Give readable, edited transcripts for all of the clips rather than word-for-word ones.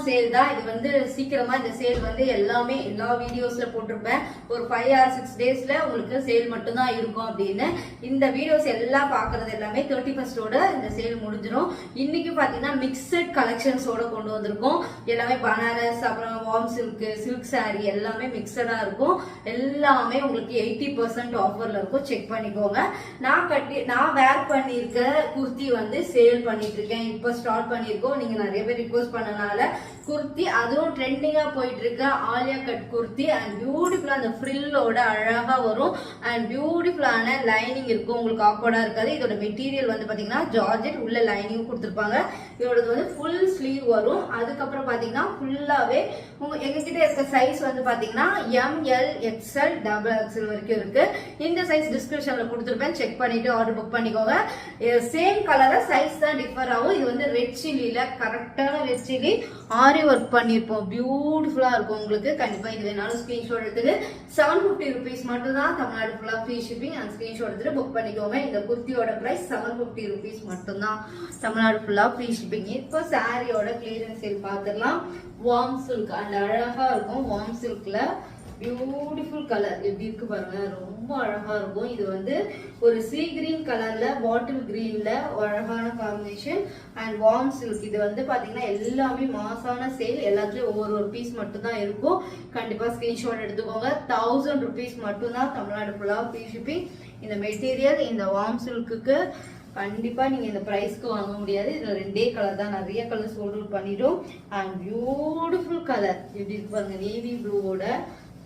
Sale தான் இது வந்து. சீக்கிரமா இந்த சேல் வந்து எல்லாமே எல்லா வீடியோஸ்ல போட்டிருப்பேன். ஒரு 5 or 6 டேஸ்ல உங்களுக்கு சேல் மட்டும் தான் இருக்கும் அப்படின்னு. இந்த வீடியோஸ் எல்லாம் பாக்குறது எல்லாமே 31st இந்த சேல் முடிஞ்சிடும். இன்னைக்கு பாத்தீங்கன்னா மிக்சட் கலெக்ஷன்ஸோட கொண்டு வந்திருக்கோம். எல்லாமே பனாரஸ், அப்புறம் வார்ம் சில்க், சில்க் சாரி எல்லாமே மிக்சடா இருக்கும். எல்லாமே உங்களுக்கு 80% ஆஃபர்ல இருக்கும். செக் பண்ணிக்கோங்க. நான் வேர் பண்ணிருக்க குர்த்தி வந்து சேல் பண்ணிட்டு இருக்கேன். இப்ப ஸ்டார்ட் பண்ணிருக்கோம். நீங்க நிறைய பேர் ரிக்வெஸ்ட் பண்ணனால குர்த்தி, அதுவும் ட்ரெண்டிங்கா போயிட்டு இருக்க ஆலியா கட் குர்த்தி அண்ட் பியூட்டிஃபுல்லா அந்த ஃப்ரில்லோட அழகா வரும் அண்ட் பியூட்டிஃபுல்லான லைனிங் இருக்கும். உங்களுக்கு ஆக்வர்டா இருக்காது. இதோட மெட்டீரியல் வந்து பாத்தீங்கன்னா ஜார்ஜெட், உள்ள லைனிங் கொடுத்துருப்பாங்க. இதோட வந்து ஃபுல் ஸ்லீவ் வரும். அதுக்கப்புறம் பாத்தீங்கன்னா ஃபுல்லாவே எங்ககிட்ட இருக்க சைஸ் வந்து பாத்தீங்கன்னா ML XL XXL வரைக்கும் இருக்கு. இந்த சைஸ் டிஸ்கிரிப்ஷன்ல கொடுத்துருப்பேன். செக் பண்ணிட்டு ஆர்டர் புக் பண்ணிக்கோங்க. சேம் கலரா சைஸ் தான் டிஃபர் ஆகும். இது வந்து ரெட் சில்லில கரெக்டான ரெட் சில்லி ஆரி ஒர்க் பண்ணிருப்போம். பியூட்டிஃபுல்லா இருக்கும் உங்களுக்கு. கண்டிப்பா இது வேணாலும் ஸ்கிரீன்ஷாட் எடுத்துட்டு 750 rupees மட்டும் தான். தமிழ்நாடு ஃபுல்லா ஃப்ரீ ஷிப்பிங் அண்ட் ஸ்கிரீன்ஷாட் எடுத்துட்டு புக் பண்ணிக்கோங்க. இந்த குர்த்தியோட பிரைஸ் 750 rupees மட்டும் தான். தமிழ்நாடு ஃபுல்லா ஃப்ரீ ஷிப்பிங். இப்போ சாரியோட கிளியரன்ஸ் சேல் பார்த்துடலாம். வார்ம் சில்க் அண்ட் அழகா இருக்கும். வார்ம் சில்க்ல பியூட்டிஃபுல் கலர் எப்படி இருக்கு பாருங்க. ரொம்ப அழகா இருக்கும். இது வந்து ஒரு சீ கிரீன் கலர்ல பாட்டில் கிரீன்ல அழகான காம்பினேஷன் அண்ட் வார்ம் சில்க். இது வந்து பாத்தீங்கன்னா எல்லாமே மாசான சேல். எல்லாத்துலயும் ஒவ்வொரு பீஸ் மட்டும் தான் இருக்கும். கண்டிப்பா ஸ்கிரீன்ஷாட் எடுத்துக்கோங்க. 1000 rupees மட்டும் தான். தமிழ்நாடு ஃபுல்லா ஃப்ரீ ஷிப்பிங். இந்த மெட்டீரியல் இந்த வார்ம் சில்க்கு கண்டிப்பா நீங்க இந்த பிரைஸ்க்கு வாங்க முடியாது. இதுல 2 கலர் தான். நிறைய கலர் சோல்ட் அவுட் பண்ணிடும். அண்ட் பியூட்டிஃபுல் கலர் எப்படி இருக்கு பாருங்க. நேவி ப்ளூவோட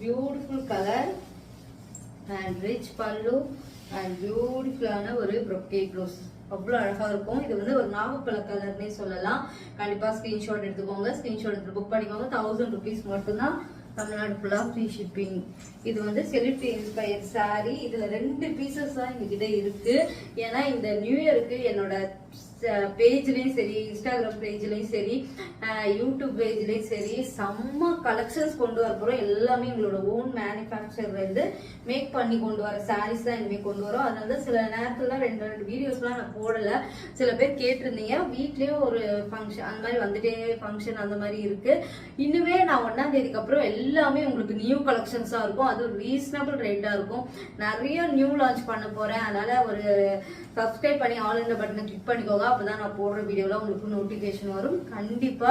beautiful colour and rich pallu and பியூட்டிஃபுல்லான ஒரு brocade ப்ளவுஸ். அவ்வளோ அழகா இருக்கும். இது வந்து ஒரு நாகப்பழ கலர்னே சொல்லலாம். கண்டிப்பா ஸ்கிரீன்ஷாட் எடுத்துக்கோங்க. ஸ்கிரீன்ஷாட் எடுத்து புக் பண்ணிக்கோங்க. 1000 rupees மட்டும்தான். தமிழ்நாடு ஃபுல்லா ஃப்ரீ ஷிப்பிங். இது வந்து செலிபிரிட்டி இன்ஸ்பயர் சாரி. இதுல 2 பீசஸ் தான் எங்ககிட்ட இருக்கு. ஏன்னா இந்த நியூ இயருக்கு என்னோட பேஜ்லயும் சரி, இன்ஸ்டாகிராம் பேஜ்லயும் சரி, யூடியூப் பேஜ்லயும் சரி செம்ம கலெக்ஷன்ஸ் கொண்டு வர போறோம். எல்லாமே எங்களோட ஓன் மேனுஃபேக்சர்ல இருந்து மேக் பண்ணி கொண்டு வர சாரீஸ் தான் இனிமே கொண்டு வரோம். அதனால சில நேரத்துல 2 வீடியோஸ்லாம் நான் போடல. சில பேர் கேட்டிருந்தீங்க. வீட்லயும் ஒரு ஃபங்க்ஷன் அந்த மாதிரி வந்துட்டே ஃபங்க்ஷன் அந்த மாதிரி இருக்கு. இன்னுமே நான் 1ஆம் தேதிக்கு அப்புறம் எல்லாமே உங்களுக்கு நியூ கலெக்ஷன்ஸா இருக்கும். அது ரீசனபிள் ரேட்டா இருக்கும். நிறைய நியூ லான்ச் பண்ண போறேன். அதனால ஒரு சப்ஸ்கிரைப் பண்ணி ஆல் இந்த பட்டனை கிளிக் பண்ணிக்கோங்க. அப்பதான் நான் போடுற வீடியோல உங்களுக்கு நோட்டிபிகேஷன் வரும். கண்டிப்பா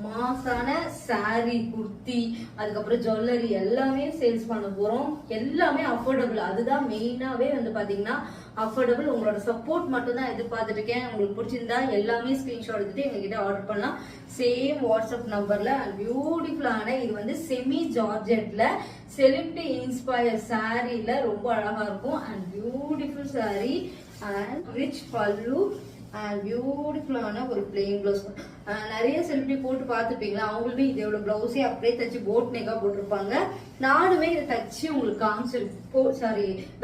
மாசான சாரி, குர்த்தி, அதுக்கப்புறம் ஜுவல்லரி எல்லாமே சேல்ஸ் பண்ண போறோம். எல்லாமே அஃபோர்டபுள். அதுதான் மெயினாவே வந்து பாத்தீங்கன்னா அஃபோர்டபுள். உங்களோட சப்போர்ட் மட்டும் தான் எதிர்பார்த்துட்டு இருக்கேன். உங்களுக்கு பிடிச்சிருந்தா எல்லாமே ஸ்கிரீன்ஷாட் எடுத்துட்டு எங்ககிட்ட ஆர்டர் பண்ணலாம். சேம் வாட்ஸ்அப் நம்பர்ல. பியூட்டிஃபுல்லான இது வந்து செமி ஜார்ஜெட்ல செலிபிரிட்டி இன்ஸ்பயர் சாரில ரொம்ப அழகா இருக்கும். And beautiful sorry and rich pallu and பியூட்டிஃபுல்லான ஒரு பிளெயின் பிளவுஸ். நிறைய செலிபிரிட்டி போட்டு பார்த்துப்பீங்களா. அவங்களுமே இதோட பிளவுஸே அப்படியே தச்சு போட் நெக்கா போட்டிருப்பாங்க. நானுமே இதை தச்சு உங்களுக்கு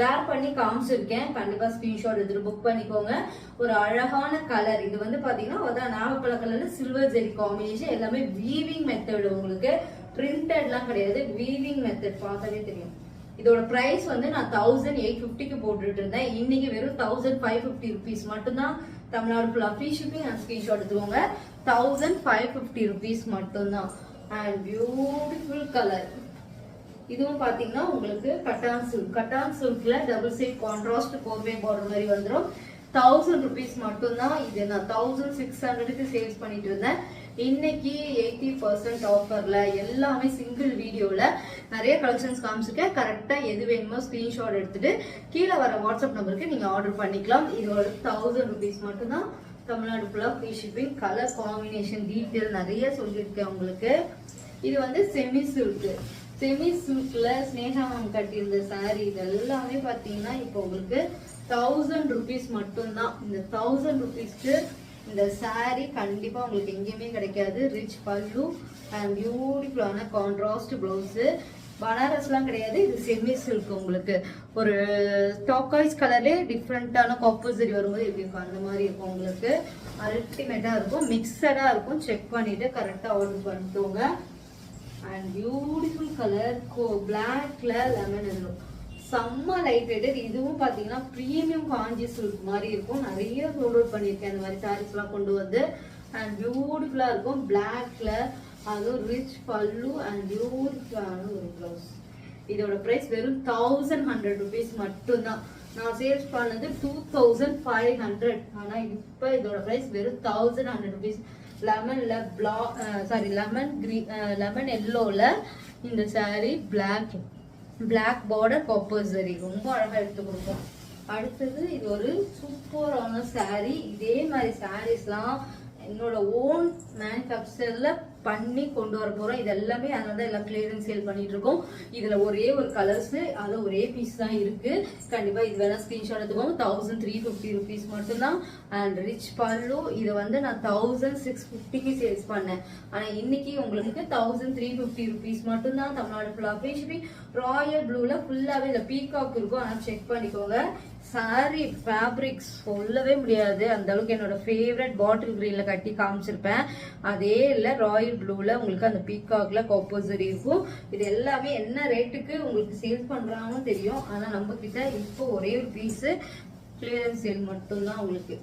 வேர் பண்ணி காமிச்சிருக்கேன். கண்டிப்பா ஸ்கிரீன்ஷாட் எடுத்துட்டு புக் பண்ணிக்கோங்க. ஒரு அழகான கலர். இது வந்து பாத்தீங்கன்னா அதான் நாகப்பழ கலர்ல சில்வர் ஜெரி காம்பினேஷன். எல்லாமே வீவிங் மெத்தட். உங்களுக்கு பிரிண்டட்லாம் கிடையாது. வீவிங் மெத்தட் பார்த்தாலே தெரியும். இதோட பிரைஸ் வந்து நான் 1850க்கு போட்டுட்டு இருந்தேன். இன்னைக்கு வெறும் 1550 rupees மட்டும்தான். தமிழ்நாடு ஃபுல்லா ஃப்ரீ ஷிப்பிங் அண்ட் ஸ்கிரீன்ஷாட் எடுத்துக்கோங்க. 1550 rupees மட்டும்தான். And beautiful colour. இதுவும் பாத்தீங்கன்னா உங்களுக்கு கட்டான் சில்க். கட்டான் சில்க்ல double side contrast korvai border மாதிரி வந்துடும். 1000 rupees மட்டும்தான். இது நான் 1600க்கு சேல்ஸ் பண்ணிட்டு இருந்தேன். இன்னைக்கு 80% ஆஃபர்ல எல்லாமே சிங்கிள் வீடியோல நிறைய கலெக்ஷன்ஸ் காமிச்சிருக்கேன். கரெக்டா எது வேணுமோ ஸ்கிரீன்ஷாட் எடுத்துட்டு கீழே வர வாட்ஸ்அப் நம்பருக்கு நீங்க ஆர்டர் பண்ணிக்கலாம். இதோட 1000 rupees மட்டும்தான். தமிழ்நாடு ஃபுல்லா free shipping. Colour combination detail நிறைய சொல்லியிருக்கேன் உங்களுக்கு. இது வந்து செமி சில்க். செமி சில்க்ல ஸ்னேகா மேம் கட்டியிருந்த சாரி இது எல்லாமே பாத்தீங்கன்னா இப்போ உங்களுக்கு 1000 rupees மட்டும்தான். இந்த 1000 rupeesக்கு இந்த சாரி கண்டிப்பா உங்களுக்கு எங்கேயுமே கிடைக்காது. ரிச் பல்லு அண்ட் பியூட்டிஃபுல்லான கான்ட்ராஸ்ட் பிளவுஸ். பனாரஸ்லாம் கிடையாது. இது செமி சில்க். உங்களுக்கு ஒரு டாக்காய்ஸ் கலர்லேயே டிஃப்ரெண்டான காப்பர் சரி வரும்போது எப்படி இருக்கும் அந்த மாதிரி இருக்கும். உங்களுக்கு அல்டிமேட்டா இருக்கும். மிக்சடா இருக்கும். செக் பண்ணிட்டு கரெக்டா ஆர்டர் பண்ணிக்கோங்க. அண்ட் பியூட்டிஃபுல் கலர் பிளாக்ல லெமன் எல்லோ. செம்ம லைட் வெயிட். இதுவும் பாத்தீங்கன்னா பிரீமியம் காஞ்சி சில்க் மாதிரி இருக்கும். நிறைய சோல்ட் அவுட் பண்ணிருக்கேன் இந்த மாதிரி சாரீஸ் எல்லாம் கொண்டு வந்து. அண்ட் பியூட்டிஃபுல்லா இருக்கும். பிளாக்ல அதுவும் ரிச் பல்லு அண்ட் பியூட்டிஃபுல்லான ஒரு பிளவுஸ். இதோட பிரைஸ் வெறும் 1100 rupees மட்டும்தான். நான் சேல்ஸ் பண்ணது 2500. ஆனா இப்ப இதோட பிரைஸ் வெறும் 1100 rupees. லெமன்ல லெமன் எல்லோல இந்த saree black border copper saree ரொம்ப அழகா எடுத்து கொடுக்கும். அடுத்தது இது ஒரு சூப்பரான saree. இதே மாதிரி சாரீஸ்லாம் என்னோட ஓன் மேனுஃபேக்சர்ல பண்ணி கொண்டு வர போறோம். இது எல்லாமே அதனால எல்லாம் கிளியரன்ஸ் சேல் பண்ணிட்டு இருக்கோம். இதுல ஒரே ஒரு கலர்ஸ், அதுல ஒரே பீஸ் தான் இருக்கு. கண்டிப்பா இது வேணா ஸ்கிரீன்ஷாட் எடுத்துக்கோங்க. 1350 rupees மட்டும்தான். அண்ட் ரிச் பல்லு இது வந்து நான் 1650க்கு சேல்ஸ் பண்ணேன். ஆனா இன்னைக்கு உங்களுக்கு 1350 rupees மட்டும்தான். தமிழ்நாடு ஃபுல்லா ஃப்ரீ ஷிப்பிங். ராயல் ப்ளூல ஃபுல்லாவே இந்த பீகாக் இருக்கும். ஆனா செக் பண்ணிக்கோங்க. சாரி ஃபேப்ரிக்ஸ் சொல்லவே முடியாது. அந்த அளவுக்கு என்னோட ஃபேவரட் பாட்டில் கிரீன்ல கட்டி காமிச்சிருப்பேன். அதே இல்ல ராயல் ப்ளூல உங்களுக்கு அந்த பீகாக்ல காப்போசரி இருக்கும். இது எல்லாமே என்ன ரேட்டுக்கு உங்களுக்கு சேல் பண்றாங்கன்னு தெரியும். ஆனா நம்ம கிட்ட இப்போ ஒரே ஒரு பீஸ் கிளியரன்ஸ் சேல் மட்டும்தான் உங்களுக்கு.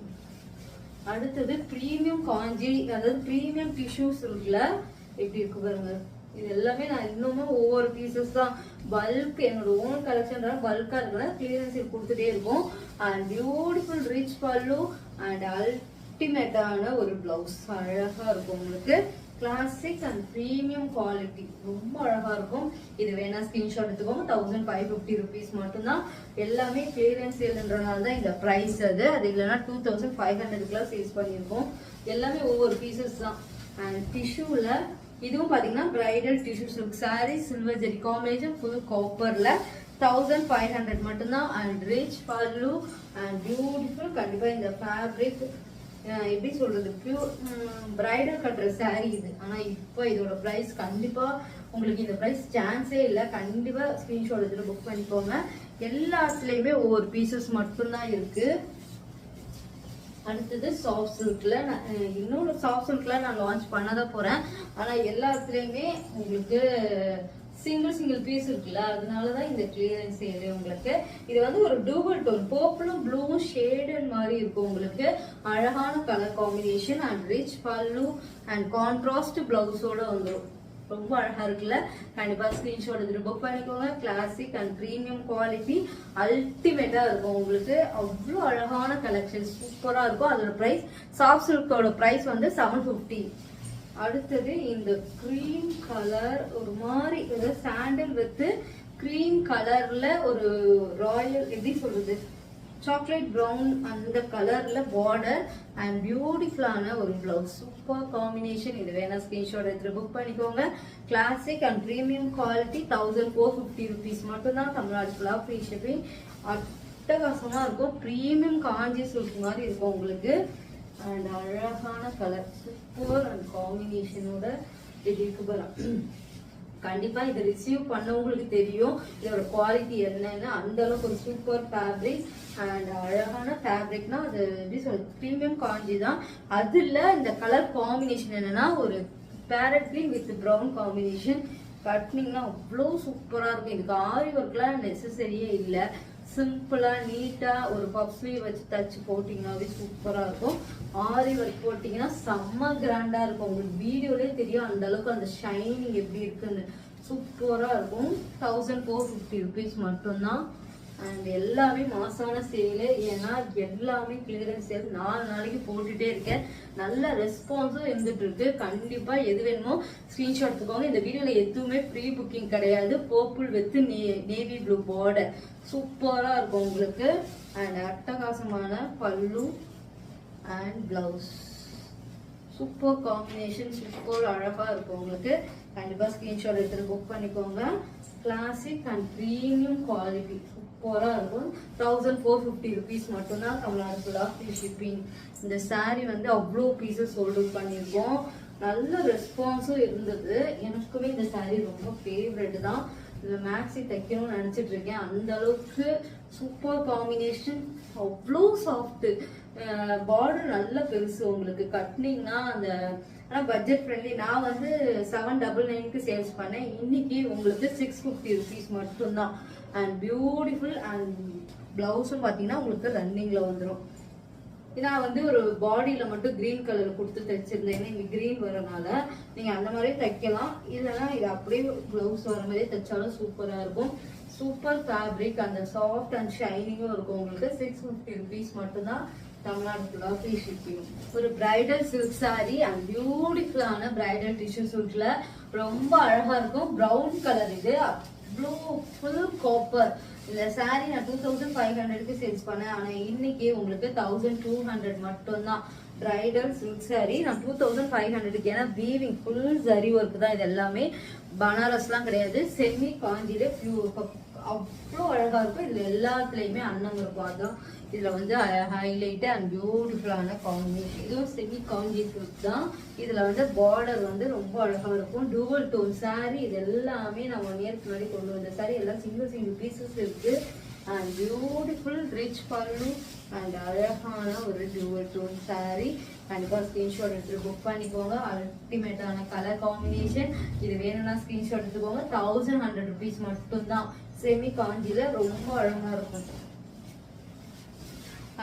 அடுத்தது பிரீமியம் காஞ்சி, அதாவது பிரீமியம் டிஷ்யூஸ் இருக்குல்ல, எப்படி இருக்கு பாருங்க. இது எல்லாமே நான் இன்னுமே ஒவ்வொரு பீசஸ் தான். பல்க் என்னோட ஓன் கலெக்ஷன் பல்கா இருக்கிற கிளியரன்ஸ் கொடுத்துட்டே இருக்கும். And beautiful rich pallu and அல்டிமேட்டான ஒரு பிளவுஸ் அழகா இருக்கும் உங்களுக்கு. கிளாசிக் அண்ட் பிரீமியம் குவாலிட்டி ரொம்ப அழகா இருக்கும். இது வேணா ஸ்கிரீன்ஷாட் எடுத்துக்கோங்க. 1550 rupees மட்டும்தான். எல்லாமே கிளியரன்ஸ் சேல்ன்றனால தான் இந்த பிரைஸ். அது இல்லைன்னா 2500 சேல்ஸ் பண்ணியிருக்கோம். எல்லாமே ஒவ்வொரு பீசஸ் தான். அண்ட் டிஷ்யூல இதுவும் பாத்தீங்கன்னா bridal tissue silk sari silver zari combination full காப்பர்ல 1500 மட்டும்தான். And rich pallu and beautiful. கண்டிப்பா இந்த ஃபேப்ரிக் எப்படி சொல்றது, பியூர் பிரைடல் கட்டுற சாரி இது. ஆனா இப்போ இதோட பிரைஸ் கண்டிப்பா உங்களுக்கு இந்த பிரைஸ் சான்ஸே இல்லை. கண்டிப்பா ஸ்கிரீன்ஷாட் எடுத்து புக் பண்ணிக்கோங்க. எல்லாத்துலயுமே ஒவ்வொரு பீசஸ் மட்டும்தான் இருக்கு. அடுத்தது சாஃப்ட் சில்க்ல இன்னொரு சாஃப்ட் சில்க்ல நான் லான்ச் பண்ணதான் போறேன். ஆனா எல்லாத்துலயுமே உங்களுக்கு சிங்கிள் பீஸ் இருக்குல்ல, அதனாலதான் இந்த கிளியரன்ஸ் சேல் உங்களுக்கு. இது வந்து ஒரு டூபல் டோன் பர்பிளும் ப்ளூவும் ஷேடட் மாதிரி இருக்கும் உங்களுக்கு. அழகான colour combination and rich pallu and contrast பிளவுஸோட வந்துடும். ரொம்ப அழகா இருக்குல்ல. கண்டிப்பா ஸ்கிரீன்ஷாட் எடுத்து புக் பண்ணிக்கோங்க. கிளாசிக் அண்ட் பிரீமியம் குவாலிட்டி அல்டிமேட்டா இருக்கும் உங்களுக்கு. அவ்வளோ அழகான கலெக்ஷன் சூப்பரா இருக்கும். அதோட பிரைஸ் சாஃப்ட் சில்கோட பிரைஸ் வந்து 750. அடுத்தது இந்த கிரீம் கலர் ஒரு மாதிரி சாண்டல் வித் கிரீம் கலர்ல ஒரு ராயல் எப்படி சொல்றது சாக்லேட் ப்ரௌன் அந்த கலர்ல பார்டர் அண்ட் பியூட்டிஃபுல்லான ஒரு பிளவுஸ். Super combination. இது வேணா ஸ்கிரீன்ஷாட் எடுத்து புக் பண்ணிக்கோங்க. Classic and premium quality 1450 rupees மட்டும்தான். தமிழ்நாடு ஃபுல்லா ஃப்ரீ ஷிப்பிங். அட்டகாசமா இருக்கும். பிரீமியம் காஞ்சி சில்க் மாதிரி இருக்கும் உங்களுக்கு. அண்ட் அழகான கலர் சூப்பர் அண்ட் காம்பினேஷனோட இது இருக்கு. கண்டிப்பா இதை ரிசீவ் பண்ணவங்களுக்கு தெரியும் இதோட குவாலிட்டி என்னன்னு. அந்த அளவுக்கு ஒரு சூப்பர் ஃபேப்ரிக் அண்ட் அழகான ஃபேப்ரிக்னா அது எப்படி சொல்றது பிரீமியம் காஞ்சி தான். அதுல இந்த கலர் காம்பினேஷன் என்னன்னா ஒரு parrot green with brown combination. கட்டினீங்கன்னா அவ்வளோ சூப்பரா இருக்கும். இதுக்கு ஆரி ஒர்க்லாம் நெசசரியே இல்லை. சிம்பிளா நீட்டா ஒரு பப் ஸ்லீவ் வச்சு தச்சு போட்டீங்கன்னாவே சூப்பரா இருக்கும். ஆரி ஒர்க் போட்டீங்கன்னா செம்ம கிராண்டா இருக்கும். உங்களுக்கு வீடியோலயே தெரியும் அந்த அளவுக்கு அந்த ஷைனிங் எப்படி இருக்குன்னு. சூப்பரா இருக்கும். 1450 rupees மட்டும்தான். அண்ட் எல்லாமே மாசான சேலு. ஏன்னா எல்லாமே கிளியரன்ஸ் சேல் 4 நாளைக்கு போட்டுட்டே இருக்கேன். நல்ல ரெஸ்பான்ஸும் இருந்துட்டு இருக்கு. கண்டிப்பா எது வேணுமோ ஸ்கிரீன்ஷாட் எடுத்துக்கோங்க. இந்த வீடியோல எதுவுமே ப்ரீ புக்கிங் கிடையாது. Purple with navy blue border சூப்பரா இருக்கும் உங்களுக்கு. அண்ட் அட்டகாசமான பல்லு and blouse super combination. Super அழகா இருக்கும் உங்களுக்கு. கண்டிப்பா ஸ்கிரீன்ஷாட் எடுத்து புக் பண்ணிக்கோங்க. கிளாசிக் அண்ட் பிரீமியம் குவாலிட்டி சூப்பரா இருக்கும். 1450 rupees மட்டும்தான். தமிழ்நாடு ஃபுல்லா ஃப்ரீ ஷிப்பிங். இந்த சாரி வந்து அவ்வளோ பீசஸ் சோல்ட் அவுட் பண்ணியிருக்கோம். நல்ல ரெஸ்பான்ஸும் இருந்தது. எனக்குமே இந்த சாரி ரொம்ப ஃபேவரட் தான். இந்த மேக்ஸி தைக்கணும்னு நினைச்சிட்டு இருக்கேன். அந்த அளவுக்கு சூப்பர் காம்பினேஷன். அவ்வளோ சாஃப்ட். பார்டர் நல்ல பெருசு உங்களுக்கு. கட்டினீங்கன்னா அந்த ஆனால் பட்ஜெட் ஃப்ரெண்ட்லி. நான் வந்து 799க்கு சேல்ஸ் பண்ணேன். இன்னைக்கு உங்களுக்கு 650 rupees மட்டும்தான். And beautiful. அண்ட் பிளவுஸும் பார்த்தீங்கன்னா உங்களுக்கு ரன்னிங்ல வந்துடும். நான் வந்து ஒரு பாடியில மட்டும் கிரீன் கலர் கொடுத்து தைச்சிருந்தேன். ஏன்னா இங்க கிரீன் வரனால நீங்க அந்த மாதிரி தைக்கலாம். இல்லைன்னா இது அப்படியே பிளவுஸ் வர மாதிரி தைச்சாலும் சூப்பரா இருக்கும். சூப்பர் ஃபேப்ரிக், அந்த சாஃப்ட் அண்ட் ஷைனிங்கும் இருக்கும். உங்களுக்கு 650 rupees மட்டும்தான் தமிழ்நாடு ஃபுல்லா ஃப்ரீ ஷிப்பிங். ஒரு பிரைடல் சில்க் சாரி அண்ட் பியூட்டிஃபுல்லான பிரைடல் டிஷ்யூ சில்க்ல ரொம்ப அழகா இருக்கும். பிரவுன் கலர், இது ப்ளூ ஃபுல் காப்பர். இந்த சாரி நான் 2500க்கு சேல்ஸ் பண்ணேன். ஆனா இன்னைக்கு உங்களுக்கு 1200 மட்டும்தான். பிரைடல் சில்க் சாரி நான் 2500க்கு. ஏன்னா வீவிங் ஃபுல் சரி ஒர்க் தான். இது எல்லாமே பனாரஸ்லாம் கிடையாது, செமி காஞ்சிலே அவ்வளோ அழகா இருக்கும். இதுல எல்லாத்துலயுமே அன்னம் இருக்கும். அதான் இதுல வந்து ஹைலைட் அண்ட் பியூட்டிஃபுல்லான காம்பினேஷன். இதுவும் செமி காஞ்சி சில்க் தான். இதுல வந்து பார்டர் வந்து ரொம்ப அழகா இருக்கும். Dual tone saree. இது எல்லாமே நான் 1 இயர்க்கு முன்னாடி கொண்டு வந்த சாரி. எல்லாம் சிங்கிள் பீசஸ் இருக்கு. And beautiful rich pallu and அழகான ஒரு டூவல் டோன் சாரி. கண்டிப்பா ஸ்கிரீன்ஷாட் எடுத்து புக் பண்ணிக்கோங்க. அல்டிமேட்டான கலர் காம்பினேஷன். இது வேணும்னா ஸ்கிரீன்ஷாட் எடுத்துக்கோங்க. 1100 rupees மட்டும்தான். செமி காஞ்சில ரொம்ப அழகா இருக்கும்.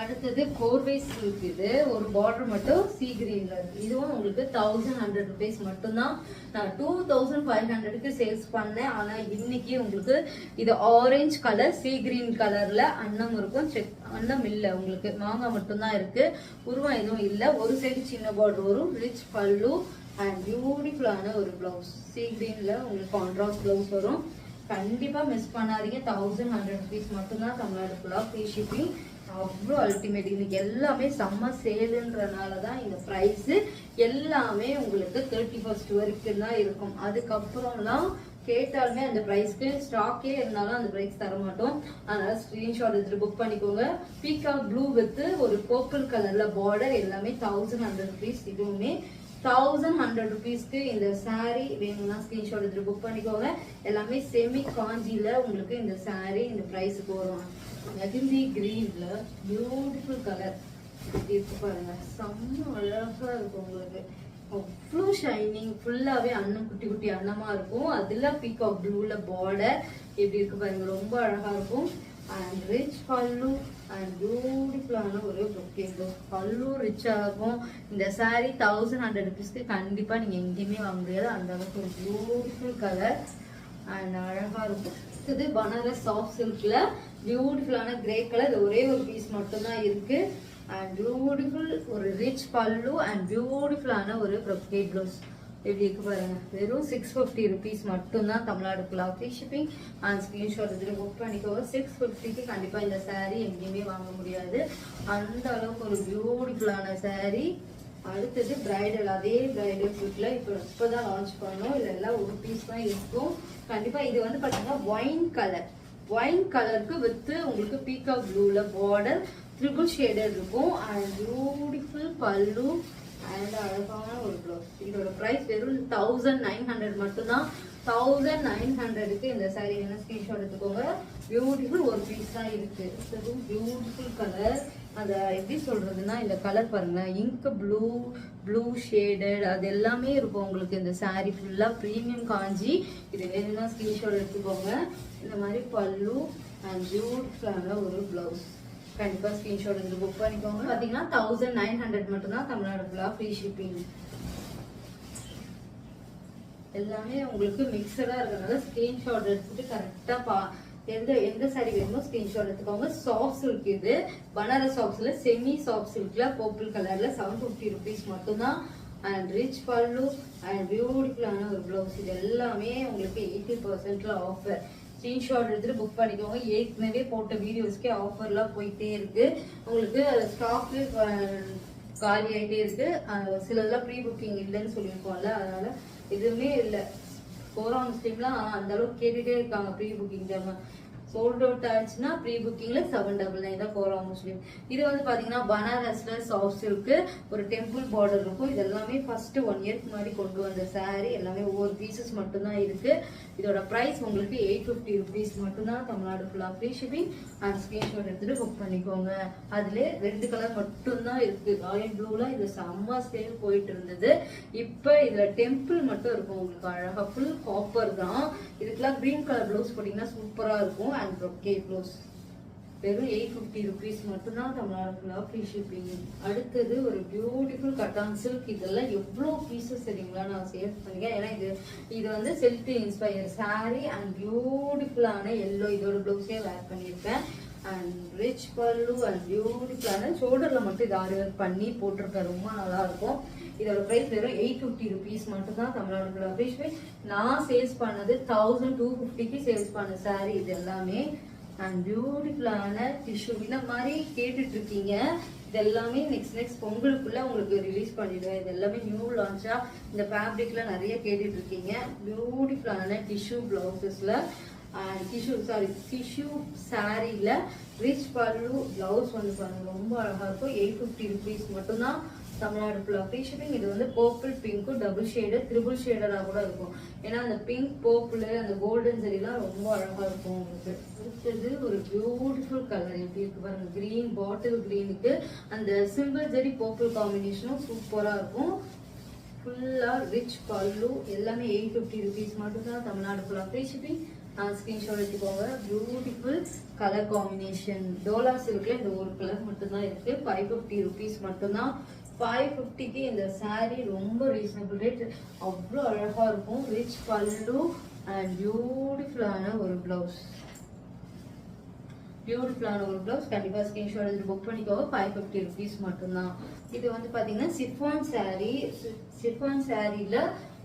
அடுத்தது கோர்வை சில்க். இது ஒரு பார்டர் மட்டும் சீ கிரீன்ல இருக்கு. இதுவும் உங்களுக்கு 1100 rupees மட்டும்தான். நான் 2500க்கு சேல்ஸ் பண்ணேன். ஆனா இன்னைக்கு உங்களுக்கு இது ஆரஞ்சு கலர் சீ கிரீன் கலர்ல அன்னம் இருக்கும். அன்னம் இல்ல, உங்களுக்கு மாங்காய் மட்டும்தான் இருக்கு. உருவம் எதுவும் இல்ல. ஒரு சைடு சின்ன பார்டர் வரும். ரிச் பல்லு அண்ட் பியூட்டிஃபுல்லான ஒரு பிளவுஸ். சீ கிரீன்ல உங்களுக்கு கான்ட்ராஸ்ட் பிளவுஸ் வரும். கண்டிப்பா மிஸ் பண்ணாதீங்க. 1100 rupees மட்டும்தான். தமிழ்நாடு ஃபுல்லா ஃப்ரீ ஷிப்பிங். அவ்வளோ அல்டிமேட். இன்னைக்கு எல்லாமே செம்ம சேலுன்றனாலதான் இந்த பிரைஸ் எல்லாமே உங்களுக்கு 31st வரைக்கும் தான் இருக்கும். அதுக்கப்புறம்லாம் கேட்டாலுமே அந்த பிரைஸ்க்கு ஸ்டாக்கே இருந்தாலும் அந்த பிரைஸ் தர மாட்டோம். அதனால ஸ்கிரீன்ஷாட் எடுத்துட்டு புக் பண்ணிக்கோங்க. பீகாக் ப்ளூ வித் ஒரு பர்பிள் கலர்ல பார்டர். எல்லாமே 1100 rupees. இதுவுமே 1100 rupeesக்கு இந்த சாரி வேணும்னா ஸ்கிரீன்ஷாட் எடுத்து புக் பண்ணிக்கோங்க. எல்லாமே செமி காஞ்சில உங்களுக்கு இந்த சாரி இந்த பிரைஸுக்கு வரும். மெஹந்தி கிரீன்ல பியூட்டிஃபுல் கலர் இருக்கு பாருங்க. செம்ம அழகா இருக்கும். உங்களுக்கு அவ்வளோ ஷைனிங். ஃபுல்லாவே அன்னம் குட்டி குட்டி அன்னமா இருக்கும். அதுல பீகாக் ப்ளூல பார்டர் எப்படி இருக்கு பாருங்க. ரொம்ப அழகா இருக்கும். அண்ட் ரிச் பல்லு அண்ட் பியூட்டிஃபுல்லான ஒரு பொக்கே. பல்லு ரிச் ஆகும். இந்த சாரி 1100 rupeesக்கு கண்டிப்பா நீங்க எங்கேயுமே வாங்க முடியாது. அந்த அளவுக்கு ஒரு பியூட்டிஃபுல் கலர் அண்ட் அழகா இருக்கும். இது பனாரஸ் சாஃப்ட் சில்க்ல பியூட்டிஃபுல்லான கிரே கலர். ஒரே ஒரு பீஸ் மட்டும்தான் இருக்கு. அண்ட் பியூட்டிஃபுல் ஒரு ரிச் பல்லு அண்ட் பியூட்டிஃபுல்லான ஒரு பொக்கே ப்ளவுஸ். எப்படி இருக்கு பாருங்க. வெறும் 650 rupees மட்டும்தான். தமிழ்நாடு ஃபுல்லா ஃப்ரீ ஷிப்பிங். அண்ட் ஸ்கிரீன்ஷாட் எடுத்து புக் பண்ணிக்கோங்க. 650க்கு கண்டிப்பா இந்த சாரி எங்கேயுமே வாங்க முடியாது. அந்த அளவுக்கு ஒரு பியூட்டிஃபுல்லான சாரி. அடுத்தது பிரைடல். அதே பிரைடல் சூட்ல இப்பதான் லான்ச் பண்ணோம். இதுல எல்லாம் ஒரு பீஸ் தான் இருக்கும். கண்டிப்பா இது வந்து பாத்தீங்கன்னா ஒயின் கலர். ஒயின் கலருக்கு வித் உங்களுக்கு பீகாக் ப்ளூல பார்டர் ட்ரிபிள் ஷேடட் இருக்கும். அண்ட் பியூட்டிஃபுல் பல்லு அண்ட் அழகான ஒரு பிளவுஸ். இதோட பிரைஸ் வெறும் 1900 மட்டும்தான். 1900க்கு இந்த சாரி என்ன ஸ்கிரீன்ஷாட் எடுத்துக்கோங்க. பியூட்டிஃபுல் ஒரு பீஸ் தான் இருக்கு. Beautiful colour. அத எப்படி சொல்றதுன்னா இந்த கலர் பாருங்க. இங்க் ப்ளூ ஷேடட் அது எல்லாமே இருக்கும் உங்களுக்கு. இந்த சாரி ஃபுல்லா பிரீமியம் காஞ்சி. இது வேணும்னா ஸ்கிரீன்ஷாட் எடுத்துக்கோங்க. இந்த மாதிரி பல்லு அண்ட் பியூட்டிஃபுல்லான ஒரு பிளவுஸ். கண்டிப்பா ஸ்கிரீன்ஷாட் எடுத்து புக் பண்ணிக்கோங்க. பாத்தீங்கன்னா 1900 மட்டும்தான். தமிழ்நாடு ஃபுல்லா ஃப்ரீ ஷிப்பிங். எல்லாமே உங்களுக்கு மிக்சடா இருக்கிறதுனால ஸ்கிரீன்ஷாட் எடுத்துட்டு கரெக்டா எந்த சாரி வேணுமோ ஸ்கிரீன்ஷாட் எடுத்துக்கோங்க. Soft silk. இது பனாரஸ் சாஃப்ட்ல செமி சாஃப்ட் சில்க்ல பர்பிள் கலர்ல 750 rupees மட்டும்தான். அண்ட் ரிச் பல்லு அண்ட் பியூட்டிஃபுல்லான ஒரு பிளவுஸ். இது எல்லாமே உங்களுக்கு 80% ஆஃபர். ஸ்கிரீன்ஷாட் எடுத்துட்டு புக் பண்ணிக்கோங்க. ஏற்கனவே போட்ட வீடியோஸ்க்கே ஆஃபர்லாம் போயிட்டே இருக்கு. உங்களுக்கு ஸ்டாக்கு காலி ஆகிட்டே இருக்கு. சிலதெல்லாம் ப்ரீ புக்கிங் இல்லைன்னு சொல்லியிருக்கோம்ல, அதனால எதுவுமே இல்லை. கோரா முஸ்லீம்லாம் அந்த அளவுக்கு கேட்டுட்டே இருக்காங்க ப்ரீ புக்கிங். சோல்ட் அவுட் ஆயிடுச்சுன்னா ப்ரீ புக்கிங்ல 799 தான் கோரா முஸ்லீம். இது வந்து பாத்தீங்கன்னா பனாரஸ்ல சாஃப்ட் சில்க் ஒரு டெம்பிள் பார்டர் இருக்கும். இது எல்லாமே ஃபர்ஸ்ட் 1 இயர்க்கு முன்னாடி கொண்டு வந்த சாரி. எல்லாமே ஒவ்வொரு பீசஸ் மட்டும்தான் இருக்கு. இதோட பிரைஸ் உங்களுக்கு 850 rupees மட்டும்தான். தமிழ்நாடு ஃபுல்லா ஃப்ரீ ஷிப்பிங். அண்ட் ஸ்கிரீன்ஷாட் எடுத்துட்டு புக் பண்ணிக்கோங்க. அதுல 2 கலர் மட்டும்தான் இருக்கு. ராயல் ப்ளூல இது செம்ம சேல் போயிட்டு இருந்தது. இப்ப இதுல டெம்பிள் மட்டும் இருக்கும் உங்களுக்கு. அழகா ஃபுல் காப்பர் தான். இதுக்கெல்லாம் கிரீன் கலர் ப்ளவுஸ் போட்டீங்கன்னா சூப்பரா இருக்கும். அண்ட் பொக்கே ப்ளவுஸ் வெறும் 850 rupees மட்டும்தான் தமிழ்நாடு ஃபுல்லாக ஃப்ரீ ஷிப்பிங். அடுத்தது ஒரு பியூட்டிஃபுல் கட்டான் சில்க். இதெல்லாம் எவ்வளோ பீசஸ் சரிங்களா நான் சேல்ஸ் பண்ணிக்கேன். ஏன்னா இது வந்து செல்ஃப் இன்ஸ்பயர் சாரீ அண்ட் பியூட்டிஃபுல்லான எல்லோ இதோட ப்ளவுஸே வேர் பண்ணியிருப்பேன். அண்ட் ரிச் பல்லு அண்ட் பியூட்டிஃபுல்லான ஷோல்டரில் மட்டும் இது ஆரி ஒர்க் பண்ணி போட்டிருக்கேன். ரொம்ப நல்லா இருக்கும். இதோட ப்ரைஸ் வெறும் 850 rupees மட்டும்தான் தமிழ்நாடு ஃபுல்லாக ஃப்ரீ ஷிப்பிங். நான் சேல்ஸ் பண்ணது 1250க்கு சேல்ஸ் பண்ண சாரீ இது எல்லாமே. அண்ட் பியூட்டிஃபுல்லான டிஷ்யூ இந்த மாதிரி கேட்டுட்டு இருக்கீங்க. இது எல்லாமே நெக்ஸ்ட் பொங்கலுக்குள்ள உங்களுக்கு ரிலீஸ் பண்ணிடுவேன். இது எல்லாமே நியூ லான்ச்சா இந்த ஃபேப்ரிக்ல நிறைய கேட்டுட்டு இருக்கீங்க. பியூட்டிஃபுல்லான டிஷ்யூ பிளவுசஸ்ல டிஷ்யூ சாரீல ரிச் பல்லு பிளவுஸ் வந்து பாருங்க ரொம்ப அழகா இருக்கும். 850 rupees மட்டும்தான் தமிழ்நாடு ஃபுல்லாக ஃப்ரீ ஷிப்பிங். இது வந்து பர்பிள் பிங்க்கும் டபுள் ஷேடு ட்ரிபிள் ஷேடராக கூட இருக்கும். ஏன்னா அந்த பிங்க் பர்பிள் அந்த கோல்டன் ஜெரிலாம் ரொம்ப அழகா இருக்கும் உங்களுக்கு. அடுத்தது ஒரு பியூட்டிஃபுல் கலர் எப்படி இருக்கு பாருங்க. கிரீன் பாட்டில் கிரீனுக்கு அந்த சில்வர் ஜெரி பர்பிள் காம்பினேஷனும் சூப்பரா இருக்கும். ஃபுல்லா ரிச் பல்லு எல்லாமே 850 rupees மட்டும்தான் தமிழ்நாடு ஃபுல்லாக ஃப்ரீ ஷிப்பிங். ஸ்கிரீன்ஷாட் எடுத்துக்கோங்க. பியூட்டிஃபுல் கலர் காம்பினேஷன் டோலா சில்க்ல இந்த ஒரு கலர் மட்டும்தான் இருக்கு. 550 rupees மட்டும்தான். 550க்கு இந்த சாரீ ரொம்ப ரீசனபிள் ரேட். அவ்வளோ அழகா இருக்கும். ரிச் பல்லு அண்ட் பியூட்டிஃபுல்லான ஒரு பிளவுஸ். கண்டிப்பா ஸ்கிரீன்ஷாட் எடுத்து புக் பண்ணிக்கோங்க. 550 rupees மட்டும்தான். இது வந்து பாத்தீங்கன்னா சிஃபான் சாரீல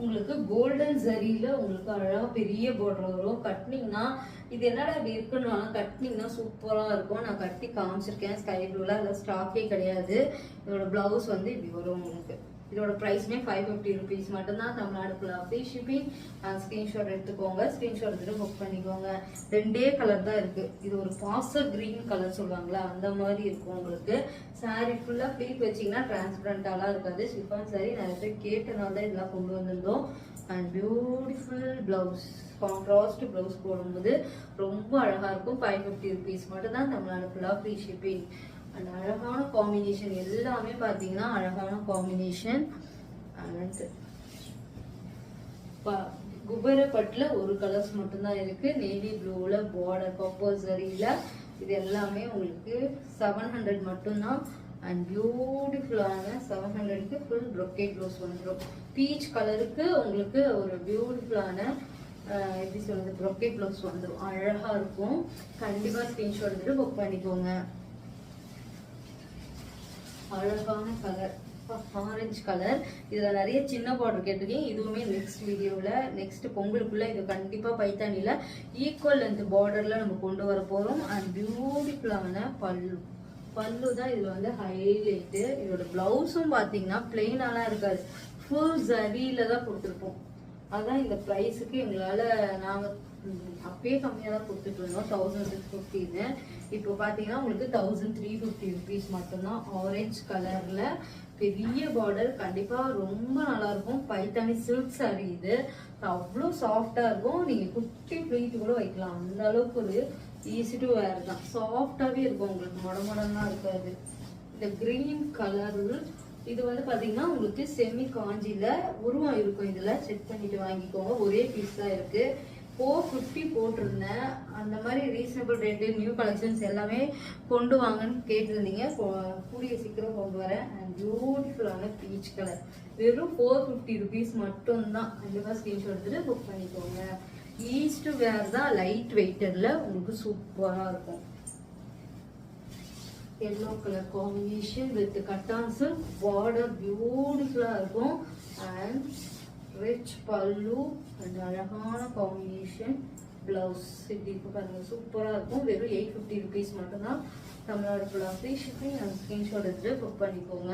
உங்களுக்கு கோல்டன் ஜரியில உங்களுக்கு அழகா பெரிய பார்டர் வரும். கட்டினீங்கன்னா இது என்னடா இப்படி இருக்குன்னா கட்டினீங்கன்னா சூப்பரா இருக்கும். நான் கட்டி காமிச்சிருக்கேன். ஸ்கை ப்ளூல அதில் ஸ்டாக்கே கிடையாது. இதோட பிளவுஸ் வந்து இப்படி வரும் உங்களுக்கு. இதோட ப்ரைஸ்மே 550 rupees மட்டும்தான் தமிழ்நாடு ஃபுல்லாக ஃப்ரீ ஷிப்பிங். ஸ்கிரீன்ஷாட் எடுத்துக்கோங்க. ஸ்கிரீன்ஷாட் எடுத்துட்டு புக் பண்ணிக்கோங்க. ரெண்டே கலர் தான் இருக்கு. இது ஒரு பாசர் கிரீன் கலர் சொல்லுவாங்களா அந்த மாதிரி இருக்கும் உங்களுக்கு. சாரீ ஃபுல்லா ப்ளீட் வச்சீங்கன்னா டிரான்ஸ்பரண்டாலாம் இருக்காது. சிஃபான் சாரீ நிறைய பேர் கேட்டனால தான் இதெல்லாம் கொண்டு வந்திருந்தோம். And beautiful blouse contrast blouse போடும்போது ரொம்ப அழகா இருக்கும். 550 rupees மட்டும்தான் தமிழ்நாடு ஃபுல்லாக ஃப்ரீ ஷிப்பிங். அண்ட் அழகான காம்பினேஷன் எல்லாமே பாத்தீங்கன்னா அழகான காம்பினேஷன். குபேரப்பட்டுல ஒரு கலர்ஸ் மட்டும்தான் இருக்கு. நேவி ப்ளூல பார்டர் காப்பர் சரியில இது எல்லாமே உங்களுக்கு 700 மட்டும்தான். அண்ட் பியூட்டிஃபுல்லான 700க்கு ஃபுல் ப்ரொக்கேட் ப்ளவுஸ் வந்துடும். பீச் கலருக்கு உங்களுக்கு ஒரு பியூட்டிஃபுல்லான எப்படி சொல்றது ப்ரொக்கேட் ப்ளவுஸ் வந்துடும். அழகா இருக்கும். கண்டிப்பா ஸ்கிரீன்ஷாட் எடுத்துட்டு புக் பண்ணிக்கோங்க. அழகான கலர் ஆரஞ்சு கலர். இதுல நிறைய சின்ன பார்டர் கேட்டிருக்கீங்க. இதுவுமே நெக்ஸ்ட் வீடியோல நெக்ஸ்ட் பொங்கலுக்குள்ள இது கண்டிப்பா பைத்தானில ஈக்குவல் லென்த் பார்டர்ல நம்ம கொண்டு வர போறோம். அண்ட் பியூட்டிஃபுல்லான பல்லு தான் இதுல வந்து ஹைலைட். இதோட பிளவுஸும் பாத்தீங்கன்னா பிளெயினாலாம் இருக்காது. ஃபுல் ஜரியில தான் கொடுத்துருப்போம். அதான் இந்த ப்ரைஸுக்கு எங்களால நாங்க அப்பயே கம்மியா தான் கொடுத்துட்டு இருந்தோம். 1650. இப்போ பாத்தீங்கன்னா உங்களுக்கு 1350 rupees மட்டும்தான். ஆரஞ்சு கலர்ல பெரிய பார்டர். கண்டிப்பா ரொம்ப நல்லா இருக்கும். பைத்தானி சில்க் சாரி இது அவ்வளோ சாஃப்டா இருக்கும். நீங்க குட்டி ப்ளீட் கூட வைக்கலாம். அந்த அளவுக்கு ஒரு ஈஸி டு வேர் தான். சாஃப்டாவே இருக்கும். உங்களுக்கு மொடமொடன்னா இருக்காது. இந்த கிரீன் கலர் இது வந்து பாத்தீங்கன்னா உங்களுக்கு செமி காஞ்சில உருவம் இருக்கும். இதுல செக் பண்ணிட்டு வாங்கிக்கோங்க. ஒரே பீஸ் தான் இருக்கு. 450 போட்டிருந்தேன். அந்த மாதிரி ரீசனபிள் ரேட்டு நியூ கலெக்ஷன்ஸ் எல்லாமே கொண்டு வாங்கன்னு கேட்டிருந்தீங்க. கூடிய சீக்கிரம் கொண்டு வரேன். அண்ட் பியூட்டிஃபுல்லான பீச் கலர் வெறும் 450 rupees மட்டும்தான். கண்டிப்பா ஸ்கிரீன்ஷாட் எடுத்துட்டு புக் பண்ணிக்கோங்க. ஈஸ்ட் வேர் தான் லைட் வெயிட்டர்ல உங்களுக்கு சூப்பரா இருக்கும். Yellow colour combination with cottons border பியூட்டிஃபுல்லா இருக்கும். அண்ட் ரிச் பல்லு அண்ட் அழகான காம்பினேஷன் பிளவுஸ் இப்படி இருக்கு பாருங்க. சூப்பரா இருக்கும். வெறும் 850 rupees மட்டும்தான் தமிழ்நாடு ஃபுல்லாக ஃப்ரீ ஷிப்பிங். அந்த ஸ்கிரீன்ஷாட் எடுத்துட்டு புக் பண்ணிக்கோங்க.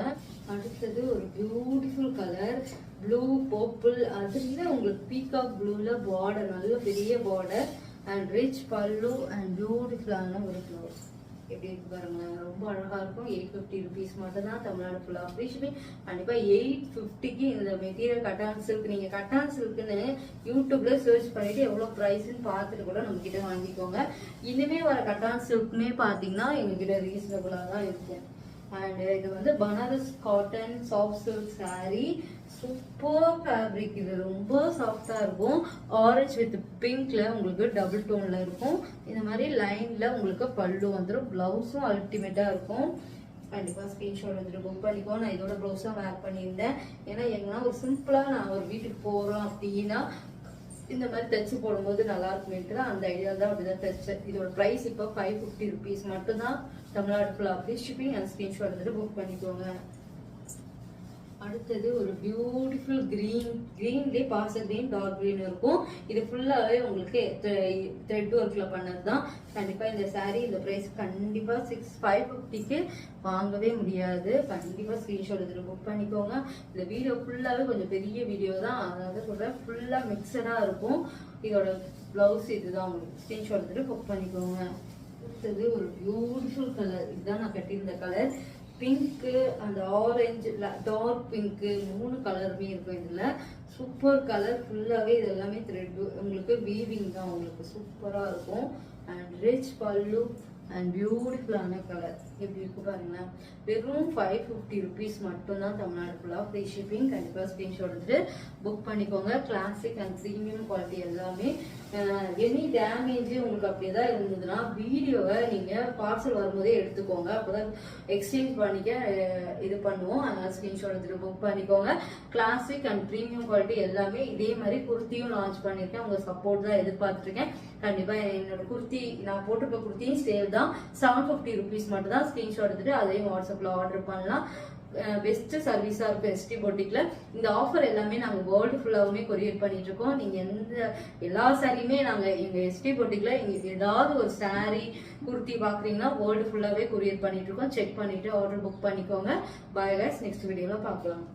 அடுத்தது ஒரு பியூட்டிஃபுல் கலர் ப்ளூ பர்பிள். அதுல உங்களுக்கு பீகாக் ப்ளூல பார்டர் நல்ல பெரிய border and rich pallu and பியூட்டிஃபுல்லான ஒரு பிளவுஸ் எப்படி இருக்கு பாருங்க. ரொம்ப அழகா இருக்கும். 850 rupees மட்டும் தான் தமிழ்நாடு ஃபுல்லா ஃப்ரீ ஷிப்பிங். கண்டிப்பா 850க்கு இந்த மெட்டீரியல் கட்டான் சில்க். நீங்க கட்டான் சில்க்னு யூடியூப்ல சர்ச் பண்ணிட்டு எவ்வளவு பிரைஸ்ன்னு பார்த்துட்டு கூட நம்ம கிட்ட வாங்கிக்கோங்க. இனிமே வர கட்டான் சில்க்னே பாத்தீங்கன்னா எங்ககிட்ட ரீசனபிளா தான் இருக்கும். அண்ட் இது வந்து Banaras cotton soft silk saree. Super fabric, இது ரொம்ப சாஃப்டா இருக்கும். ஆரஞ்சு வித் பிங்க்ல உங்களுக்கு டபுள் டோன்ல இருக்கும். இந்த மாதிரி லைன்ல உங்களுக்கு பல்லு வந்துடும். பிளவுஸும் அல்டிமேட்டா இருக்கும். கண்டிப்பா ஸ்கிரீன்ஷாட் வந்துட்டு புக் பண்ணிக்கோ. நான் இதோட ப்ளவுஸும் வேர் பண்ணியிருந்தேன். ஏன்னா எங்கன்னா ஒரு சிம்பிளா நான் ஒரு வீட்டுக்கு போறோம் அப்படின்னா இந்த மாதிரி தைச்சு போடும்போது நல்லா இருக்குமேட்டு அந்த ஐடியா தான் அப்படிதான் தைச்சேன். இதோட ப்ரைஸ் இப்போ 550 rupees மட்டும்தான். தமிழ்நாடு ஃபுல்லா ஃப்ரீ ஷிப்பிங் அண்ட் ஸ்கிரீன்ஷாட் வந்துட்டு புக் பண்ணிக்கோங்க. அடுத்தது ஒரு பியூட்டிஃபுல் கிரீன்லேயே பாச கிரீன் டார்க் கிரீன் இருக்கும். இது ஃபுல்லாவே உங்களுக்கு த்ரெட் ஒர்க்ல பண்ணதுதான். கண்டிப்பா இந்த saree இந்த பிரைஸ் கண்டிப்பா 550க்கு வாங்கவே முடியாது. கண்டிப்பா ஸ்கிரீன்ஷாட் எடுத்து புக் பண்ணிக்கோங்க. இந்த வீடியோ ஃபுல்லாவே கொஞ்சம் பெரிய வீடியோ தான், அதாவது சொல்றேன் ஃபுல்லா மிக்சடா இருக்கும். இதோட பிளவுஸ் இதுதான். உங்களுக்கு ஸ்கிரீன்ஷாட் எடுத்துட்டு புக் பண்ணிக்கோங்க. அடுத்தது ஒரு பியூட்டிஃபுல் கலர், இதுதான் நான் கட்டியிருந்த கலர். பிங்க்கு அந்த ஆரஞ்சு டார்க் பிங்க்கு 3 கலருமே இருக்கும். இதுல சூப்பர் கலர் ஃபுல்லாவே இது எல்லாமே த்ரெட் உங்களுக்கு வீவிங் தான். உங்களுக்கு சூப்பரா இருக்கும். அண்ட் ரிச் பல்லு அண்ட் பியூட்டிஃபுல்லான கலர் எப்படி இருக்கு பாருங்களேன். வெறும் 550 rupees மட்டும்தான். தமிழ்நாடு ஃபுல்லா ஃப்ரீ ஷிப்பிங். கண்டிப்பா ஸ்கிரீன்ஷாட் எடுத்து புக் பண்ணிக்கோங்க. கிளாசிக் அண்ட் ப்ரீமியம் குவாலிட்டி எல்லாமே. எனி டேமேஜ் உங்களுக்கு அப்படியேதான் இருந்ததுன்னா வீடியோவை நீங்க பார்சல் வரும்போதே எடுத்துக்கோங்க. அப்போதான் எக்ஸ்சேஞ்ச் பண்ணிக்க இது பண்ணுவோம். அதனால ஸ்கிரீன்ஷாட் எடுத்துட்டு புக் பண்ணிக்கோங்க. கிளாசிக் அண்ட் ப்ரீமியம் குவாலிட்டி எல்லாமே. இதே மாதிரி குர்த்தியும் லான்ச் பண்ணிருக்கேன். உங்க சப்போர்ட் தான் எதிர்பார்த்துருக்கேன். கண்டிப்பா என்னோட குர்த்தி நான் போட்டிருக்க குர்த்தியும் சேல் தான். 750 rupees மட்டும் தான். ஸ்கிரீன்ஷாட் எடுத்துட்டு அதையும் வாட்ஸ்அப்ல ஆர்டர் பண்ணலாம். பெஸ்ட் சர்வீஸா இருக்கும் எஸ்டி பொட்டிக்ல. இந்த ஆஃபர் எல்லாமே நாங்க வேர்ல்டு ஃபுல்லாவுமே கொரியர் பண்ணிட்டு இருக்கோம். நீங்க எல்லா சாரியுமே நாங்க எங்க எஸ்டி பொட்டிக்ல ஏதாவது ஒரு சாரி குர்த்தி பாக்குறீங்கன்னா வேர்ல்டு ஃபுல்லாவே கொரியர் பண்ணிட்டு இருக்கோம். செக் பண்ணிட்டு ஆர்டர் புக் பண்ணிக்கோங்க. பாய் கைஸ், நெக்ஸ்ட் வீடியோல பார்க்கலாம்.